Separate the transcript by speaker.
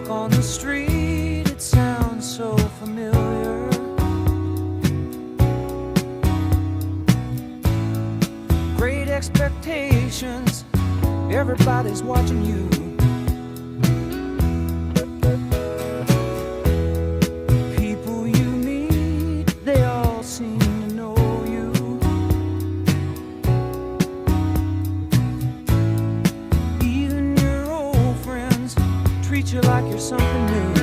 Speaker 1: walk on the street, it sounds so familiar. Great expectations, everybody's watching you. People you meet, they all seem to know you. Even your old friends treat you like you're something new.